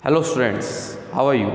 Hello students, how are you.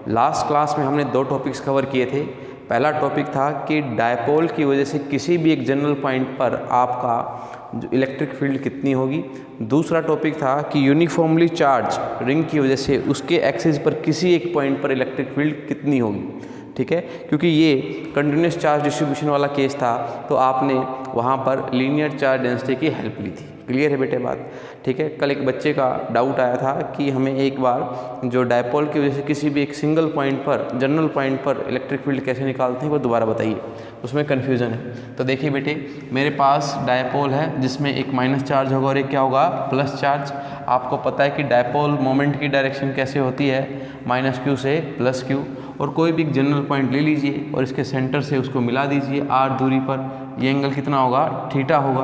Last class में हमने दो टॉपिक्स कवर किए थे। पहला टॉपिक था कि डायपोल की वजह से किसी भी एक जनरल पॉइंट पर आपका जो इलेक्ट्रिक फील्ड कितनी होगी। दूसरा टॉपिक था कि यूनिफॉर्मली चार्ज रिंग की वजह से उसके एक्सिस पर किसी एक पॉइंट पर इलेक्ट्रिक फील्ड कितनी होगी। ठीक है, क्योंकि ये कंटिन्यूस चार्ज डिस्ट्रीब्यूशन वाला केस था तो आपने वहाँ पर लीनियर चार्ज डेंसिटी की हेल्प ली थी। क्लियर है बेटे बात। ठीक है, कल एक बच्चे का डाउट आया था कि हमें एक बार जो डायपोल की वजह से किसी भी एक सिंगल पॉइंट पर जनरल पॉइंट पर इलेक्ट्रिक फील्ड कैसे निकालते हैं वो दोबारा बताइए, उसमें कन्फ्यूज़न है। तो देखिए बेटे, मेरे पास डायपोल है जिसमें एक माइनस चार्ज होगा और एक क्या होगा, प्लस चार्ज। आपको पता है कि डायपोल मोमेंट की डायरेक्शन कैसे होती है, माइनस क्यू से प्लस क्यू। और कोई भी जनरल पॉइंट ले लीजिए और इसके सेंटर से उसको मिला दीजिए आर दूरी पर। ये एंगल कितना होगा, थीटा होगा।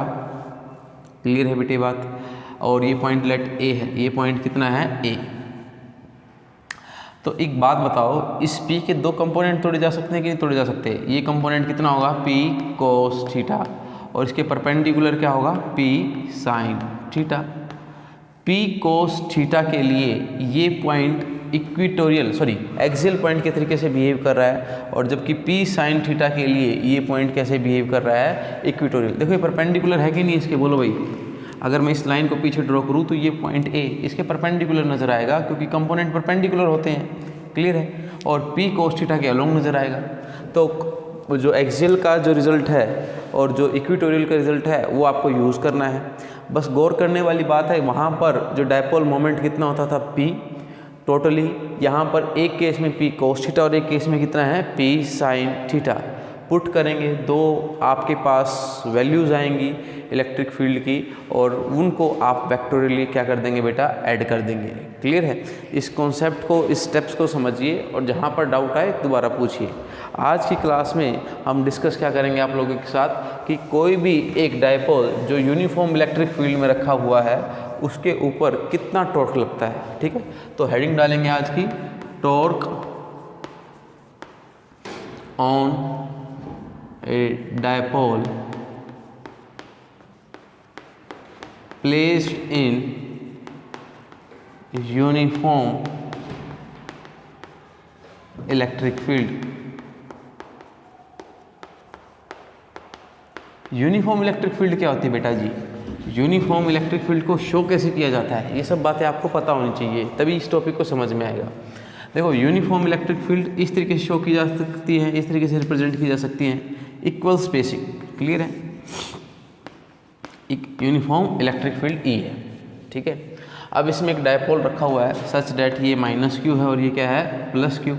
क्लियर है बेटे बात। और ये पॉइंट लेट ए है, ये पॉइंट कितना है, ए। तो एक बात बताओ, इस P के दो कंपोनेंट तोड़े जा सकते हैं कि नहीं तोड़े जा सकते। ये कंपोनेंट कितना होगा, P कोस थीटा, और इसके परपेंडिकुलर क्या होगा, P sine theta. P cos theta के लिए ये पॉइंट एक्सियल पॉइंट के तरीके से बिहेव कर रहा है, और जबकि P साइन थीटा के लिए ये पॉइंट कैसे बिहेव कर रहा है, इक्वेटोरियल। देखो ये परपेंडिकुलर है कि नहीं इसके, बोलो भाई। अगर मैं इस लाइन को पीछे ड्रॉ करूँ तो ये पॉइंट ए इसके परपेंडिकुलर नजर आएगा, क्योंकि कंपोनेंट परपेंडिकुलर होते हैं। क्लियर है। और P कोस थीटा के अलोंग नजर आएगा। तो जो एक्सियल का जो रिजल्ट है और जो इक्वेटोरियल का रिजल्ट है वो आपको यूज़ करना है। बस गौर करने वाली बात है, वहाँ पर जो डायपोल मोमेंट कितना होता था, P टोटली। यहाँ पर एक केस में P कोस थीटा और एक केस में कितना है, P साइन थीटा। पुट करेंगे, दो आपके पास वैल्यूज़ आएंगी इलेक्ट्रिक फील्ड की, और उनको आप वेक्टोरियली क्या कर देंगे बेटा, ऐड कर देंगे। क्लियर है। इस कॉन्सेप्ट को, इस स्टेप्स को समझिए, और जहाँ पर डाउट आए दोबारा पूछिए। आज की क्लास में हम डिस्कस क्या करेंगे आप लोगों के साथ कि कोई भी एक डायपोल जो यूनिफॉर्म इलेक्ट्रिक फील्ड में रखा हुआ है उसके ऊपर कितना टॉर्क लगता है। ठीक है, तो हेडिंग डालेंगे आज की, torque on A dipole placed in uniform electric field। Uniform electric field क्या होती है बेटा जी, यूनिफॉर्म इलेक्ट्रिक फील्ड को शो कैसे किया जाता है, ये सब बातें आपको पता होनी चाहिए, तभी इस टॉपिक को समझ में आएगा। देखो, यूनिफॉर्म इलेक्ट्रिक फील्ड इस तरीके से शो की जा सकती है, इस तरीके से रिप्रेजेंट की जा सकती है, इक्वल स्पेसिंग। क्लियर है। यूनिफॉर्म इलेक्ट्रिक फील्ड E है। ठीक है। अब इसमें एक डायपोल रखा हुआ है सच डैट ये माइनस क्यू है और ये क्या है, प्लस क्यू।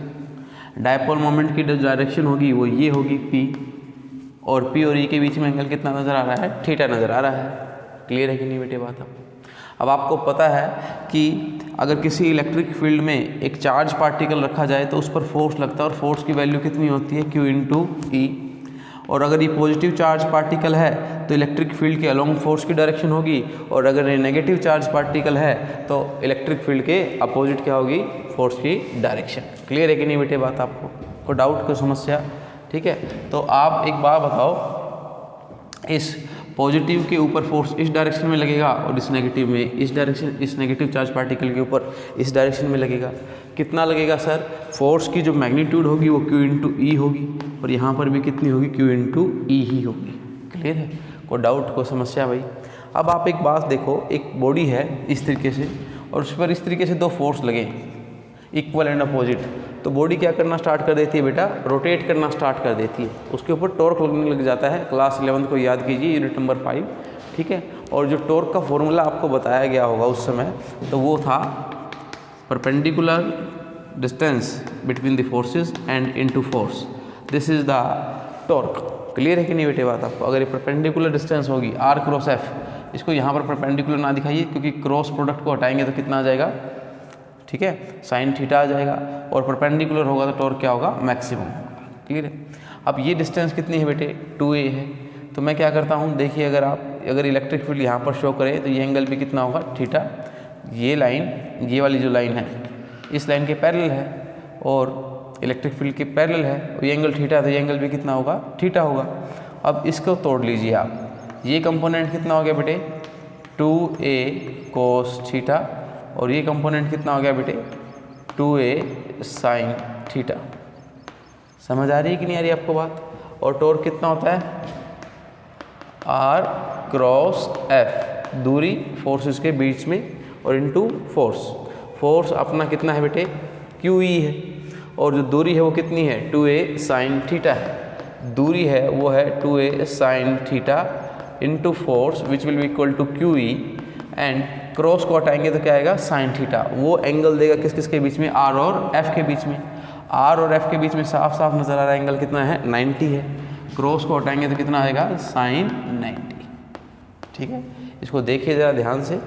डायपोल मोमेंट की डायरेक्शन होगी वो ये होगी P, और P और E के बीच में एंगल कितना नज़र आ रहा है, थीटा नज़र आ रहा है। क्लियर है कि नहीं बेटे बात। अब आपको पता है कि अगर किसी इलेक्ट्रिक फील्ड में एक चार्ज पार्टिकल रखा जाए तो उस पर फोर्स लगता है, और फोर्स की वैल्यू कितनी होती है, Q इंटू E। और अगर ये पॉजिटिव चार्ज पार्टिकल है तो इलेक्ट्रिक फील्ड के अलोंग फोर्स की डायरेक्शन होगी, और अगर ये नेगेटिव चार्ज पार्टिकल है तो इलेक्ट्रिक फील्ड के अपोजिट क्या होगी, फोर्स की डायरेक्शन। क्लियर है कि नहीं बेटे बात। आपको कोई डाउट, कोई समस्या। ठीक है, तो आप एक बात बताओ, इस पॉजिटिव के ऊपर फोर्स इस डायरेक्शन में लगेगा और इस नेगेटिव में इस डायरेक्शन, इस नेगेटिव चार्ज पार्टिकल के ऊपर इस डायरेक्शन में लगेगा। कितना लगेगा सर, फोर्स की जो मैग्नीट्यूड होगी वो Q इंटू ई होगी, और यहाँ पर भी कितनी होगी, Q इंटू ई ही होगी। क्लियर है। कोई डाउट, कोई समस्या भाई। अब आप एक बात देखो, एक बॉडी है इस तरीके से, और उस पर इस तरीके से दो फोर्स लगे इक्वल एंड अपोजिट, तो बॉडी क्या करना स्टार्ट कर देती है बेटा, रोटेट करना स्टार्ट कर देती है। उसके ऊपर टॉर्क लगने लग जाता है। क्लास 11 को याद कीजिए, यूनिट नंबर 5। ठीक है। और जो टॉर्क का फॉर्मूला आपको बताया गया होगा उस समय, तो वो था perpendicular distance between the forces and into force, this is the torque. Clear है कि नहीं बेटे बात आपको। अगर ये परपेंडिकुलर डिस्टेंस होगी R क्रॉस F, इसको यहाँ पर परपेंडिकुलर ना दिखाइए क्योंकि क्रॉस प्रोडक्ट को हटाएंगे तो कितना आ जाएगा, ठीक है, साइन थीटा आ जाएगा, और परपेंडिकुलर होगा तो टॉर्क क्या होगा, मैक्सिमम होगा। क्लियर है। अब ये डिस्टेंस कितनी है बेटे, 2a है। तो मैं क्या करता हूँ, देखिए, अगर इलेक्ट्रिक फील्ड यहाँ पर शो करे तो ये एंगल भी कितना होगा, थीटा। ये लाइन, ये वाली जो लाइन है इस लाइन के पैरेलल है, और इलेक्ट्रिक फील्ड के पैरेलल है, और ये एंगल थीटा, तो ये एंगल भी कितना होगा, थीटा होगा। अब इसको तोड़ लीजिए आप, ये कंपोनेंट कितना हो गया बेटे, 2a कोस थीटा, और ये कंपोनेंट कितना हो गया बेटे, 2a साइन थीटा। समझ आ रही है कि नहीं आ रही आपको बात? और टॉर्क कितना होता है? r क्रॉस f, दूरी फोर्सेस के बीच में, और इनटू फोर्स अपना कितना है बेटे? QE है, और जो दूरी है वो कितनी है? 2a साइन थीटा है। दूरी है वो है 2a sine theta into force which will be equal to QE, and cross को हटाएंगे तो क्या आएगा? Sine theta. वो एंगल देगा किस किस के बीच में? R और F के बीच में। R और F के बीच में साफ साफ नजर आ रहा है एंगल कितना है? 90 है। क्रॉस को हटाएंगे तो कितना आएगा? साइन 90। ठीक है, इसको देखिए ज़रा ध्यान से।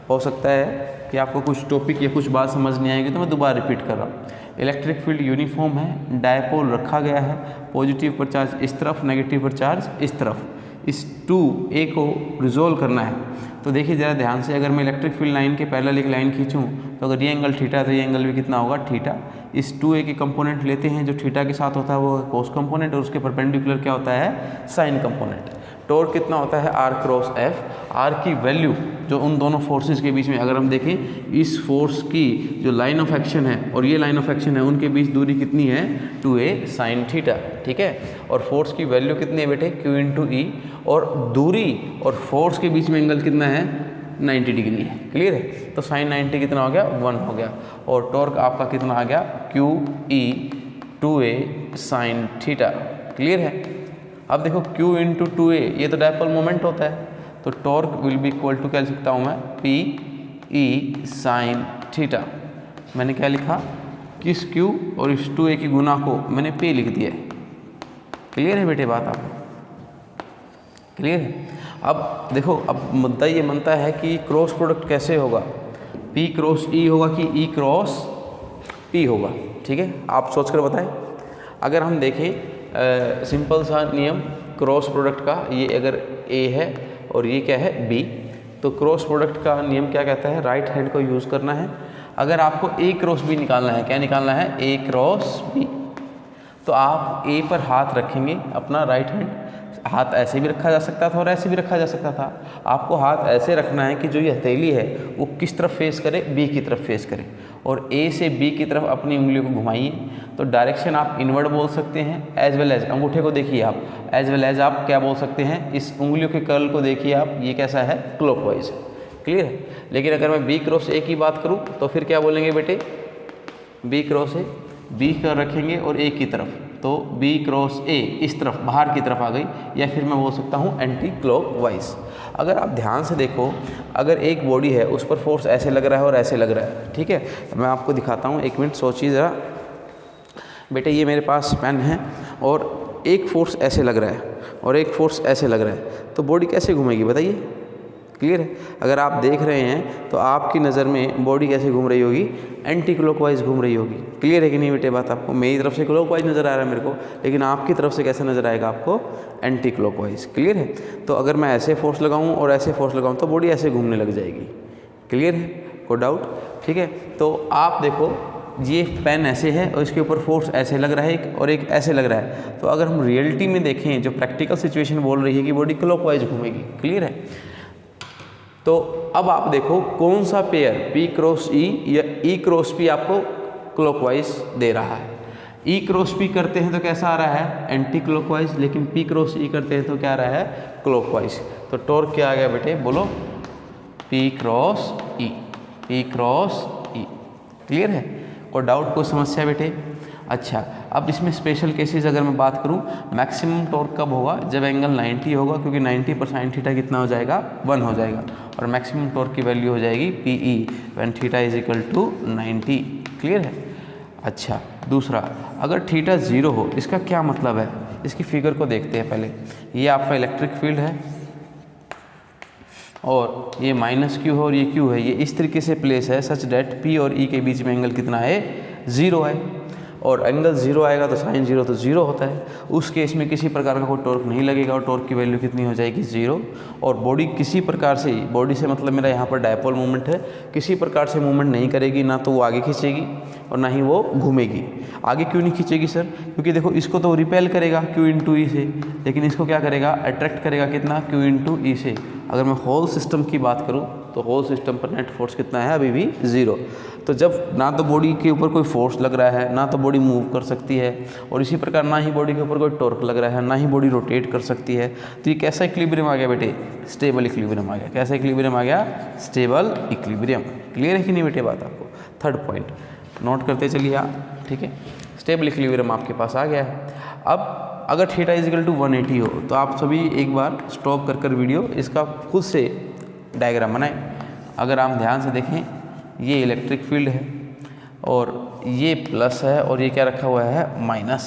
हो सकता है कि आपको कुछ टॉपिक या कुछ बात समझ नहीं आएगी तो मैं दोबारा रिपीट कर रहा हूँ। इलेक्ट्रिक फील्ड यूनिफॉर्म है, डायपोल रखा गया है, पॉजिटिव पर चार्ज इस तरफ, नेगेटिव पर चार्ज इस तरफ। इस 2a को रिजोल्व करना है तो देखिए ज़रा ध्यान से, अगर मैं इलेक्ट्रिक फील्ड लाइन के पैरेलल एक लाइन खींचूँ तो अगर ये एंगल थीटा है तो ये एंगल भी कितना होगा? थीटा। इस 2a के कंपोनेंट लेते हैं, जो थीटा के साथ होता है वो कोस कंपोनेंट, और उसके परपेंडिकुलर क्या होता है? Sign component. टॉर्क कितना होता है? R cross F। R की वैल्यू जो उन दोनों फोर्सेस के बीच में, अगर हम देखें इस फोर्स की जो लाइन ऑफ एक्शन है और ये लाइन ऑफ एक्शन है, उनके बीच दूरी कितनी है? 2a sine theta. ठीक है, और फोर्स की वैल्यू कितनी है बेटे? Q इंटू ई, और दूरी और फोर्स के बीच में एंगल कितना है? 90 डिग्री है। क्लियर है? तो साइन 90 कितना हो गया? 1 हो गया। और टॉर्क आपका कितना आ गया? QE 2a sine theta. Clear है? अब देखो Q इंटू 2a, ये तो डायपोल मोमेंट होता है, तो torque will be equal to क्या लिख सकता हूँ मैं? PE sine theta. मैंने क्या लिखा? किस Q और इस 2a की गुना को मैंने P लिख दिया है। क्लियर है बेटे बात आपको? क्लियर है? अब देखो, अब मुद्दा ये बनता है कि क्रॉस प्रोडक्ट कैसे होगा? P क्रॉस E होगा कि E क्रॉस P होगा? ठीक है, आप सोच कर बताएं। अगर हम देखें सिंपल सा नियम क्रॉस प्रोडक्ट का, ये अगर A है और ये क्या है? B, तो क्रॉस प्रोडक्ट का नियम क्या कहता है? राइट हैंड को यूज़ करना है। अगर आपको A क्रॉस B निकालना है, क्या निकालना है? A क्रॉस B, तो आप A पर हाथ रखेंगे अपना राइट हैंड। हाथ ऐसे भी रखा जा सकता था और ऐसे भी रखा जा सकता था। आपको हाथ ऐसे रखना है कि जो ये हथेली है वो किस तरफ फेस करे? B की तरफ फेस करे, और A से B की तरफ अपनी उंगलियों को घुमाइए। तो डायरेक्शन आप इनवर्ड बोल सकते हैं, एज वेल एज अंगूठे को देखिए आप, एज वेल एज आप क्या बोल सकते हैं? इस उंगलियों के कर्ल को देखिए आप, ये कैसा है? क्लॉकवाइज है। क्लियर है? लेकिन अगर मैं B क्रॉस A की बात करूँ तो फिर क्या बोलेंगे बेटे? B क्रॉस A, B कर रखेंगे और A की तरफ, तो B क्रॉस A इस तरफ बाहर की तरफ आ गई, या फिर मैं बोल सकता हूँ एंटी क्लॉकवाइज। अगर आप ध्यान से देखो, अगर एक बॉडी है उस पर फोर्स ऐसे लग रहा है और ऐसे लग रहा है, ठीक है, मैं आपको दिखाता हूँ, एक मिनट सोचिए ज़रा। बेटे ये मेरे पास पेन है और एक फोर्स ऐसे लग रहा है और एक फोर्स ऐसे लग रहा है, तो बॉडी कैसे घूमेगी बताइए? क्लियर है? अगर आप देख रहे हैं तो आपकी नज़र में बॉडी कैसे घूम रही होगी? एंटी क्लॉकवाइज घूम रही होगी। क्लियर है कि नहीं बेटे बात आपको? मेरी तरफ से क्लॉकवाइज नज़र आ रहा है मेरे को, लेकिन आपकी तरफ से कैसे नज़र आएगा आपको? Anti clockwise. क्लियर है? तो अगर मैं ऐसे फोर्स लगाऊँ और ऐसे फोर्स लगाऊँ तो बॉडी ऐसे घूमने लग जाएगी। क्लियर है? कोई डाउट? ठीक है, तो आप देखो ये पेन ऐसे है और इसके ऊपर फोर्स ऐसे लग रहा है एक, और एक ऐसे लग रहा है। तो अगर हम रियलिटी में देखें, जो प्रैक्टिकल सिचुएशन बोल रही है कि बॉडी क्लॉकवाइज घूमेगी। क्लियर है? तो अब आप देखो कौन सा पेयर P क्रॉस E या E क्रॉस P आपको क्लॉकवाइज दे रहा है। E क्रॉस P करते हैं तो कैसा आ रहा है? एंटी क्लॉकवाइज, लेकिन P क्रॉस E करते हैं तो क्या आ रहा है? क्लॉकवाइज। तो टॉर्क क्या आ गया बेटे? बोलो, P cross E, P cross E। Clear है? कोई डाउट, कोई समस्या बेटे? अच्छा, अब इसमें स्पेशल केसेस अगर मैं बात करूं, मैक्सिमम टॉर्क कब होगा? जब एंगल 90 होगा, क्योंकि 90 पर साइन थीटा कितना हो जाएगा? 1 हो जाएगा, और मैक्सिमम टॉर्क की वैल्यू हो जाएगी PE when theta is equal to 90। Clear है? अच्छा, दूसरा, अगर थीटा 0 हो, इसका क्या मतलब है? इसकी फिगर को देखते हैं पहले। ये आपका इलेक्ट्रिक फील्ड है और ये माइनस Q है और ये Q है, ये इस तरीके से प्लेस है सच डेट P और E के बीच में एंगल कितना है? 0 है, और एंगल 0 आएगा तो साइन 0 तो 0 होता है। उस केस में किसी प्रकार का कोई टॉर्क नहीं लगेगा और टॉर्क की वैल्यू कितनी हो जाएगी? 0। और बॉडी किसी प्रकार से, बॉडी से मतलब मेरा यहाँ पर डायपोल मूवमेंट है, किसी प्रकार से मूवमेंट नहीं करेगी, ना तो वो आगे खींचेगी और ना ही वो घूमेगी। आगे क्यों नहीं खींचेगी सर? क्योंकि देखो इसको तो रिपेल करेगा Q इंटू E से, लेकिन इसको क्या करेगा? अट्रैक्ट करेगा कितना? Q इंटू E से। अगर मैं होल सिस्टम की बात करूँ तो होल सिस्टम पर नेट फोर्स कितना है, अभी भी 0। तो जब ना तो बॉडी के ऊपर कोई फोर्स लग रहा है, ना तो बॉडी मूव कर सकती है, और इसी प्रकार ना ही बॉडी के ऊपर कोई टॉर्क लग रहा है, ना ही बॉडी रोटेट कर सकती है, तो ये कैसा इक्विलिब्रियम आ गया बेटे, स्टेबल इक्विलिब्रियम आ गया। कैसा इक्विलिब्रियम आ गया, स्टेबल इक्विलिब्रियम। क्लियर है कि नहीं बेटे बात आपको। थर्ड पॉइंट नोट करते चलिए आप, ठीक है। स्टेबल इक्विलिब्रियम आपके पास आ गया है। अब अगर थीटा इजिकल टू 180 हो तो आप सभी एक बार स्टॉप कर वीडियो इसका खुद से डायग्राम बनाएं। अगर आप ध्यान से देखें, ये इलेक्ट्रिक फील्ड है और ये प्लस है और ये क्या रखा हुआ है, माइनस।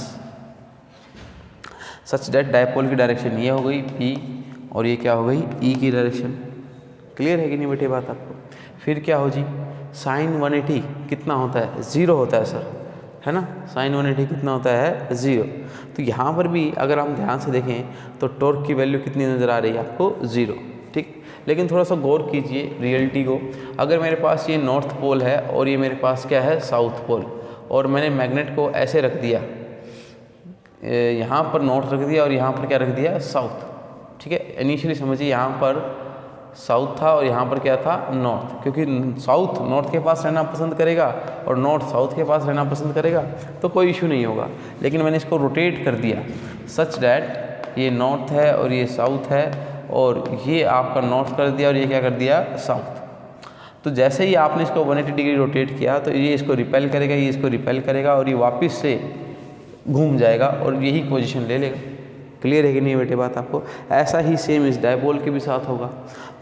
सच दैट डायपोल की डायरेक्शन ये हो गई P और ये क्या हो गई, E की डायरेक्शन। क्लियर है कि नहीं बेटे बात आपको। फिर क्या हो जी, साइन 180 कितना होता है, 0 होता है सर, है ना। साइन 180 कितना होता है, 0। तो यहाँ पर भी अगर हम ध्यान से देखें तो टॉर्क की वैल्यू कितनी नज़र आ रही है आपको, 0। ठीक, लेकिन थोड़ा सा गौर कीजिए रियलिटी को। अगर मेरे पास ये नॉर्थ पोल है और ये मेरे पास क्या है, साउथ पोल, और मैंने मैग्नेट को ऐसे रख दिया, यहाँ पर नॉर्थ रख दिया और यहाँ पर क्या रख दिया, साउथ। ठीक है, इनिशियली समझिए यहाँ पर साउथ था और यहाँ पर क्या था, नॉर्थ, क्योंकि साउथ नॉर्थ के पास रहना पसंद करेगा और नॉर्थ साउथ के पास रहना पसंद करेगा, तो कोई इशू नहीं होगा। लेकिन मैंने इसको रोटेट कर दिया सच डैट ये नॉर्थ है और ये साउथ है, और ये आपका नॉर्थ कर दिया और ये क्या कर दिया, साउथ। तो जैसे ही आपने इसको 180 डिग्री रोटेट किया तो ये इसको रिपेल करेगा, ये इसको रिपेल करेगा और ये वापस से घूम जाएगा और यही पोजीशन ले लेगा। क्लियर है कि नहीं बेटे बात आपको। ऐसा ही सेम इस डायपोल के भी साथ होगा।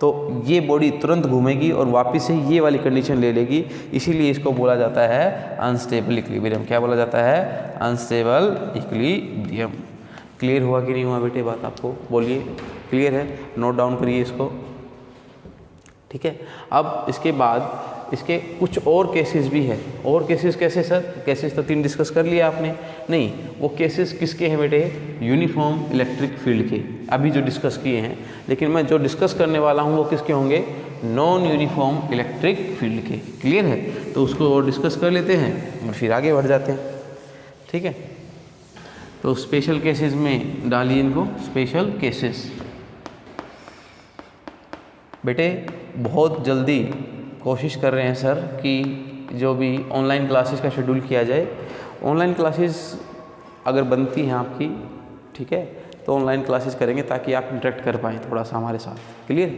तो ये बॉडी तुरंत घूमेगी और वापस से ये वाली कंडीशन ले लेगी, इसीलिए इसको बोला जाता है अनस्टेबल इक्विलिब्रियम। क्या बोला जाता है, अनस्टेबल इक्विलिब्रियम। क्लियर हुआ कि नहीं हुआ बेटे बात आपको, बोलिए। क्लियर है, नोट डाउन करिए इसको, ठीक है। अब इसके बाद इसके कुछ और केसेस भी है। और केसेस कैसे सर, केसेस तो 3 डिस्कस कर लिया आपने। नहीं, वो केसेस किसके हैं बेटे, यूनिफॉर्म इलेक्ट्रिक फील्ड के, अभी जो डिस्कस किए हैं। लेकिन मैं जो डिस्कस करने वाला हूँ वो किसके होंगे, नॉन यूनिफॉर्म इलेक्ट्रिक फील्ड के। क्लियर है, तो उसको और डिस्कस कर लेते हैं और फिर आगे बढ़ जाते हैं, ठीक है। तो स्पेशल केसेस में डालिए इनको, स्पेशल केसेस। बेटे बहुत जल्दी कोशिश कर रहे हैं सर कि जो भी ऑनलाइन क्लासेस का शेड्यूल किया जाए। ऑनलाइन क्लासेस अगर बनती हैं आपकी, ठीक है, तो ऑनलाइन क्लासेस करेंगे ताकि आप इंटरेक्ट कर पाएँ थोड़ा सा हमारे साथ। क्लियर।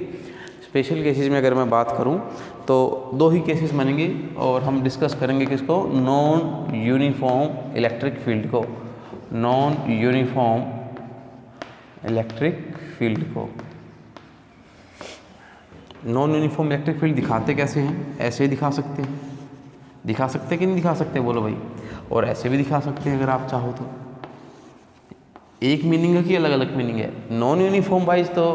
स्पेशल केसेस में अगर मैं बात करूं तो 2 ही केसेस बनेंगे और हम डिस्कस करेंगे किसको, नॉन यूनिफॉर्म इलेक्ट्रिक फील्ड को। नॉन यूनिफॉर्म इलेक्ट्रिक फील्ड को। नॉन यूनिफॉर्म इलेक्ट्रिक फील्ड दिखाते कैसे हैं, ऐसे ही दिखा सकते हैं। दिखा सकते कि नहीं दिखा सकते, बोलो भाई। और ऐसे भी दिखा सकते हैं अगर आप चाहो तो। एक मीनिंग है कि अलग अलग मीनिंग है, नॉन यूनिफॉर्म वाइज तो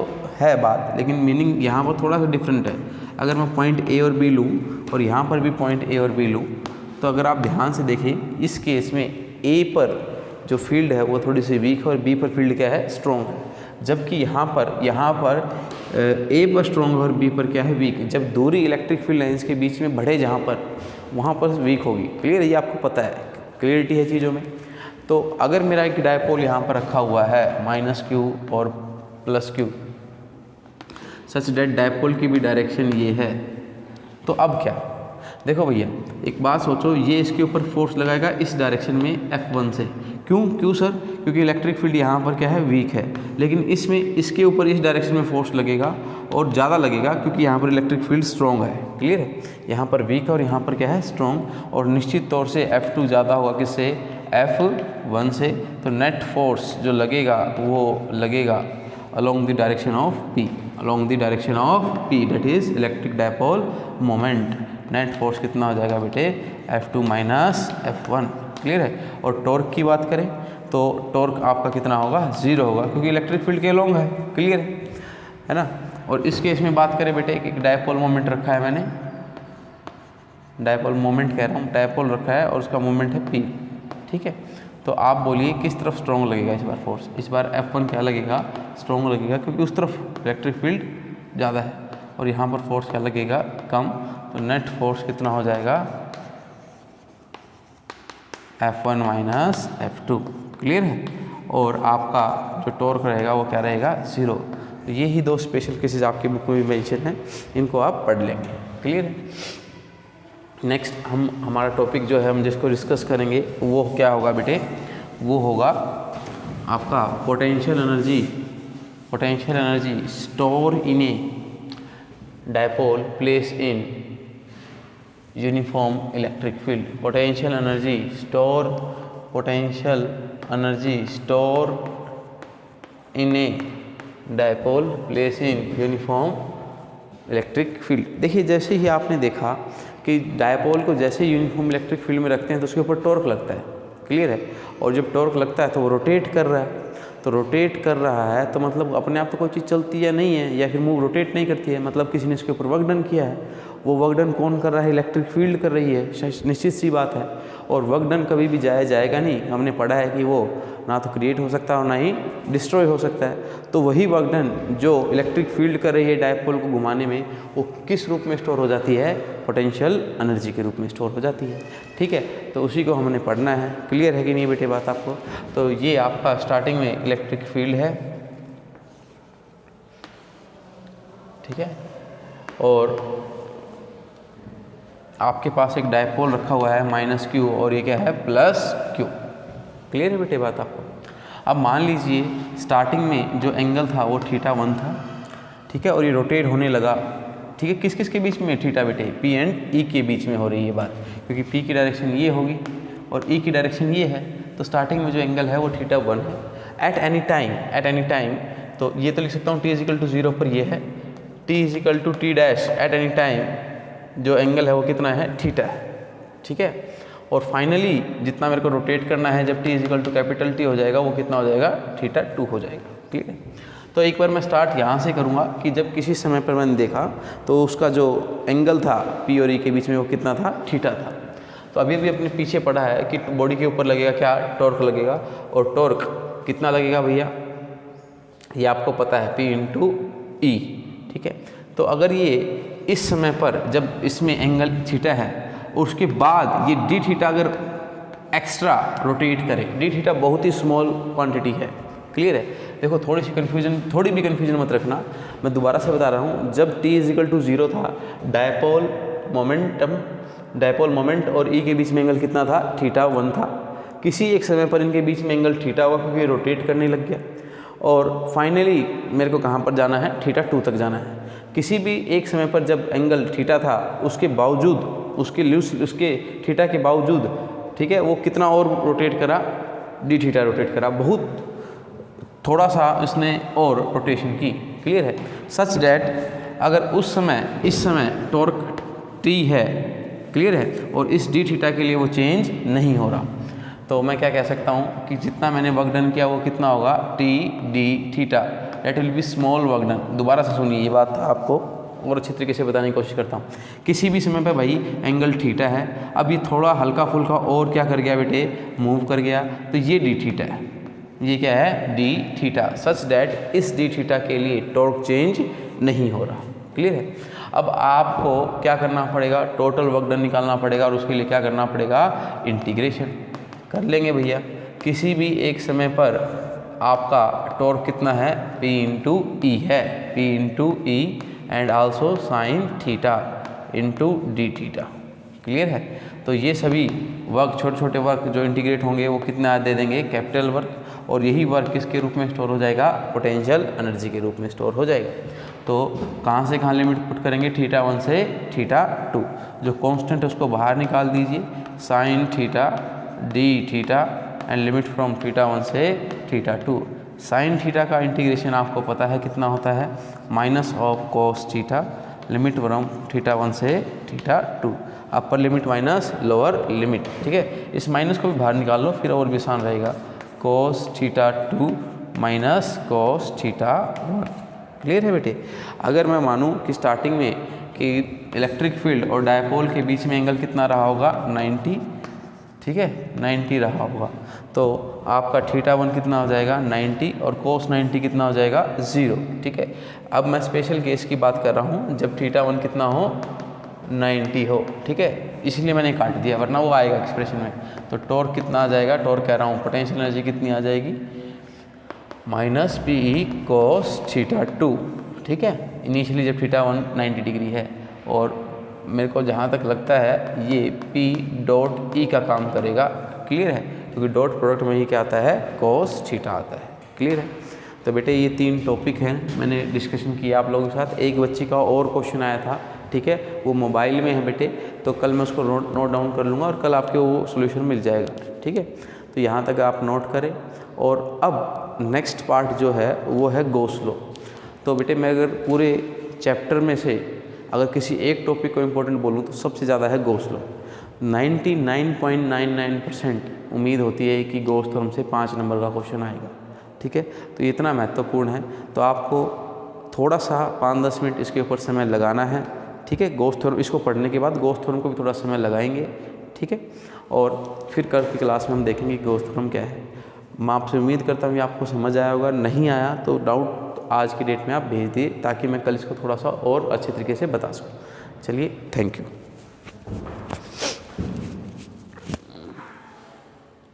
है बात, लेकिन मीनिंग यहाँ पर थोड़ा सा डिफरेंट है। अगर मैं पॉइंट ए और बी लूँ और यहाँ पर भी पॉइंट ए और बी लूँ, तो अगर आप ध्यान से देखें इस केस में ए पर जो फील्ड है वो थोड़ी सी वीक है और बी पर फील्ड क्या है, स्ट्रॉन्ग है। जबकि यहाँ पर ए पर स्ट्रॉन्ग और बी पर क्या है, वीक। जब दूरी इलेक्ट्रिक फील्ड लाइन्स के बीच में बढ़े जहाँ पर, वहाँ पर वीक होगी। क्लियर है, ये आपको पता है, क्लियरिटी है चीज़ों में। तो अगर मेरा एक डायपोल यहाँ पर रखा हुआ है -q और +q, सच दैट डायपोल की भी डायरेक्शन ये है, तो अब क्या, देखो भैया एक बात सोचो, ये इसके ऊपर फोर्स लगाएगा इस डायरेक्शन में F1 से। क्यों सर, क्योंकि इलेक्ट्रिक फील्ड यहाँ पर क्या है, वीक है। लेकिन इसमें इसके ऊपर इस डायरेक्शन में फोर्स लगेगा और ज़्यादा लगेगा क्योंकि यहाँ पर इलेक्ट्रिक फील्ड स्ट्रॉन्ग है। क्लियर है, यहाँ पर वीक है और यहाँ पर क्या है, स्ट्रॉन्ग। और निश्चित तौर से F2 ज़्यादा होगा किससे, F1 से। तो नेट फोर्स जो लगेगा वो लगेगा along the direction of P, along the direction of P, that is electric dipole moment. Net force कितना हो जाएगा बेटे, F2 माइनस F1। क्लियर है। और टॉर्क की बात करें तो टॉर्क आपका कितना होगा, 0 होगा, क्योंकि इलेक्ट्रिक फील्ड के अलोंग है। क्लियर है ना। और इस केस में बात करें बेटे, एक डायपोल मोमेंट रखा है मैंने, डायपोल मोमेंट कह रहा हूँ, डायपोल रखा है और उसका मोमेंट है P। ठीक है, तो आप बोलिए किस तरफ स्ट्रॉन्ग लगेगा इस बार फोर्स। इस बार F1 क्या लगेगा, स्ट्रॉन्ग लगेगा, क्योंकि उस तरफ इलेक्ट्रिक फील्ड ज़्यादा है और यहाँ पर फोर्स क्या लगेगा, कम। तो नेट फोर्स कितना हो जाएगा, F1 माइनस F2। क्लियर है। और आपका जो टॉर्क रहेगा वो क्या रहेगा, 0। तो ये ही 2 स्पेशल केसेस आपके बुक में भी मेंशन हैं, इनको आप पढ़ लेंगे। क्लियर है। नेक्स्ट हमारा टॉपिक जो है हम जिसको डिस्कस करेंगे वो क्या होगा बेटे, वो होगा आपका potential energy store in A dipole place in uniform electric field. Potential energy store in A dipole place in uniform electric field. देखिए जैसे ही आपने देखा कि डायपोल को जैसे यूनिफॉर्म इलेक्ट्रिक फील्ड में रखते हैं तो उसके ऊपर टॉर्क लगता है। क्लियर है। और जब टॉर्क लगता है तो वो रोटेट कर रहा है, तो रोटेट कर रहा है तो मतलब अपने आप तो कोई चीज़ चलती है नहीं है, या फिर मूव रोटेट नहीं करती है, मतलब किसी ने इसके ऊपर वर्क डन किया है। वो वर्क डन कौन कर रहा है, इलेक्ट्रिक फील्ड कर रही है, निश्चित सी बात है। और वर्क डन कभी भी जाएगा नहीं, हमने पढ़ा है कि वो ना तो क्रिएट हो सकता है और ना ही डिस्ट्रॉय हो सकता है। तो वही वर्क डन जो इलेक्ट्रिक फील्ड कर रही है डायपोल को घुमाने में, वो किस रूप में स्टोर हो जाती है, पोटेंशियल एनर्जी के रूप में स्टोर हो जाती है। ठीक है, तो उसी को हमने पढ़ना है। क्लियर है कि नहीं बेटे बात आपको। तो ये आपका स्टार्टिंग में इलेक्ट्रिक फील्ड है, ठीक है, और आपके पास एक डायपोल रखा हुआ है -q और ये क्या है +q। क्लियर है बेटे बात आपको। अब मान लीजिए स्टार्टिंग में जो एंगल था वो θ1 था, ठीक है, और ये रोटेट होने लगा। ठीक है, किस किस के बीच में, थीटा बेटे, P एंड E के बीच में हो रही है बात, क्योंकि P की डायरेक्शन ये होगी और E की डायरेक्शन ये है। तो स्टार्टिंग में जो एंगल है वो θ1 है। एट एनी टाइम तो ये तो लिख सकता हूँ t = 0 पर ये है, t = t dash at any time जो एंगल है वो कितना है, θ है। ठीक है, और फाइनली जितना मेरे को रोटेट करना है जब t = T हो जाएगा वो कितना हो जाएगा, θ2 हो जाएगा। क्लियर है। तो एक बार मैं स्टार्ट यहाँ से करूँगा कि जब किसी समय पर मैंने देखा तो उसका जो एंगल था P और E के बीच में वो कितना था, θ था। तो अभी भी अपने पीछे पढ़ा है कि बॉडी के ऊपर लगेगा क्या, टॉर्क लगेगा, और टॉर्क कितना लगेगा भैया, ये आपको पता है P × E। ठीक है, तो अगर ये इस समय पर जब इसमें एंगल θ है, उसके बाद ये dθ अगर एक्स्ट्रा रोटेट करे, dθ बहुत ही स्मॉल क्वांटिटी है। क्लियर है। देखो थोड़ी भी कन्फ्यूजन मत रखना, मैं दोबारा से बता रहा हूँ। जब t = 0 था, डायपोल मोमेंट और E के बीच में एंगल कितना था, θ1 था। किसी एक समय पर इनके बीच में एंगल θ हुआ क्योंकि रोटेट करने लग गया, और फाइनली मेरे को कहाँ पर जाना है, θ2 तक जाना है। किसी भी एक समय पर जब एंगल θ था, उसके बावजूद उसके θ के बावजूद, ठीक है, वो कितना और रोटेट करा, dθ रोटेट करा, बहुत थोड़ा सा इसने और रोटेशन की। क्लियर है। सच डैट अगर इस समय टॉर्क T है, क्लियर है, और इस dθ के लिए वो चेंज नहीं हो रहा, तो मैं क्या कह सकता हूँ कि जितना मैंने वर्क डन किया वो कितना होगा, T dθ, that will be small work done. दोबारा से सुनिए, ये बात आपको और अच्छी तरीके से बताने की कोशिश करता हूँ। किसी भी समय पे भाई एंगल θ है, अब ये थोड़ा हल्का फुल्का और क्या कर गया बेटे, मूव कर गया, तो ये dθ है, ये क्या है, dθ, सच डैट इस dθ के लिए टॉर्क चेंज नहीं हो रहा। क्लियर है। अब आपको क्या करना पड़ेगा, टोटल वर्क डन निकालना पड़ेगा, और उसके लिए क्या करना पड़ेगा, इंटीग्रेशन कर लेंगे भैया। किसी भी एक समय पर आपका टॉर्क कितना है, P × E है, P × E and also sine θ × dθ। Clear है। तो ये सभी वर्क, छोटे छोटे वर्क जो इंटीग्रेट होंगे वो कितना दे देंगे, कैपिटल वर्क, और यही वर्क किसके रूप में स्टोर हो जाएगा, पोटेंशियल एनर्जी के रूप में स्टोर हो जाएगा। तो कहाँ से कहाँ लिमिट पुट करेंगे, θ1 से θ2, जो कांस्टेंट है उसको बाहर निकाल दीजिए, sign θ dθ and limit from θ1 से θ2। साइन θ का इंटीग्रेशन आपको पता है कितना होता है, -cos θ, लिमिट फ्रॉम θ1 से θ2, upper limit minus lower limit. ठीक है, इस माइनस को भी बाहर निकाल लो, फिर और भी आसान रहेगा, cos θ2 माइनस cos θ1। क्लियर है बेटे। अगर मैं मानूं कि स्टार्टिंग में कि इलेक्ट्रिक फील्ड और डायपोल के बीच में एंगल कितना रहा होगा, 90, ठीक है, 90 रहा होगा, तो आपका θ1 कितना हो जाएगा, 90, और cos 90 कितना हो जाएगा, 0। ठीक है। अब मैं स्पेशल केस की बात कर रहा हूँ जब θ1 कितना हो, 90 हो। ठीक है, इसलिए मैंने काट दिया, वरना वो आएगा एक्सप्रेशन में। तो टॉर्क कितना आ जाएगा, टॉर्क कह रहा हूँ, पोटेंशियल एनर्जी कितनी आ जाएगी, minus P E cos theta 2, ठीक है। इनिशियली जब थीटा 190 डिग्री है, और मेरे को जहाँ तक लगता है ये पी डॉट ई का काम करेगा, क्लियर है, क्योंकि डॉट प्रोडक्ट में ही क्या आता है, कॉस थीटा आता है, क्लियर है। तो बेटे ये 3 टॉपिक हैं, मैंने डिस्कशन किया आप लोगों के साथ। एक बच्ची का और क्वेश्चन आया था, ठीक है, वो मोबाइल में है बेटे, तो कल मैं उसको नोट डाउन कर लूँगा और कल आपके वो सोल्यूशन मिल जाएगा, ठीक है। तो यहाँ तक आप नोट करें। और अब नेक्स्ट पार्ट जो है वो है गॉस लॉ। तो बेटे मैं अगर पूरे चैप्टर में से अगर किसी एक टॉपिक को इम्पोर्टेंट बोलूँ तो सबसे ज़्यादा है गॉस लॉ। 99.99% उम्मीद होती है कि गॉस थ्योरम से 5 नंबर का क्वेश्चन आएगा, ठीक है। तो ये इतना महत्वपूर्ण है, तो आपको थोड़ा सा 5-10 मिनट इसके ऊपर समय लगाना है, ठीक है। गॉस थ्योरम इसको पढ़ने के बाद गॉस थ्योरम को भी थोड़ा समय लगाएंगे, ठीक है। और फिर कल की क्लास में हम देखेंगे कि गॉस थ्योरम क्या है। मैं आपसे उम्मीद करता हूँ कि आपको समझ आया होगा। नहीं आया तो डाउट आज की डेट में आप भेज दिए, ताकि मैं कल इसको थोड़ा सा और अच्छे तरीके से बता सकूँ। चलिए, थैंक यू।